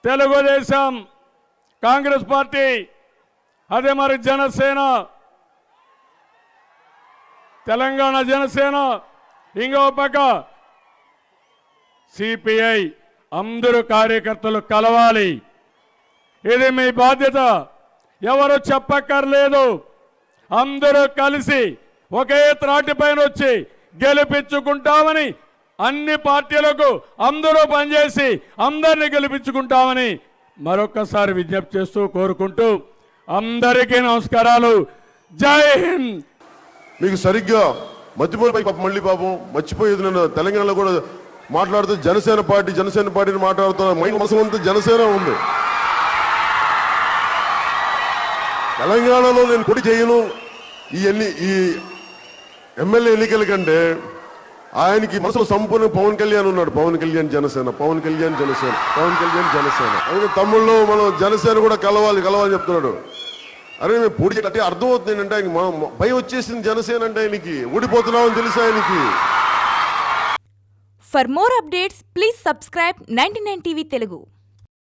Telugu Desam, Congress party, అదే మరి జనసేన, తెలంగాణ జనసేన, ఇంకో పక్క సిపిఐ అందరూ కార్యకర్తలు కలవాలి. ఇది మీ బాధ్యత. ఎవరు చెప్పక్కర్లేదు. అందరూ కలిసి ఒకే త్రాటిపైన వచ్చి గెలిపించుకుంటామని అన్ని పార్టీలకు అందరూ పనిచేసి అందరినీ గెలిపించుకుంటామని మరొకసారి విజ్ఞప్తి చేస్తూ కోరుకుంటూ అందరికీ నమస్కారాలు. జై హింద్. మీకు సరిగ్గా మర్చిపోయి మళ్ళీ పాపం మర్చిపోయేది. నేను తెలంగాణలో కూడా మాట్లాడుతూ జనసేన పార్టీని మాట్లాడుతున్నా. మైండ్ మనసులంతా జనసేన ఉంది. తెలంగాణలో నేను పోటీ చేయను. ఈ ఎమ్మెల్యే ఎన్నికల కంటే ఆయనకి మనసులో సంపూర్ణ పవన్ కళ్యాణ్ ఉన్నాడు. పవన్ కళ్యాణ్ జనసేన. అందుకే తమ్ముళ్ళు మనం జనసేన కూడా కలవాలి చెప్తున్నాడు. అరే మేము పోటీ అంటే అర్థమవుతుంది ఏంటంటే ఆయన భయం వచ్చేసింది. జనసేన అంటే ఆయనకి ఓడిపోతున్నామని తెలుసు ఆయనకి. For more updates, please subscribe 99 TV Telugu.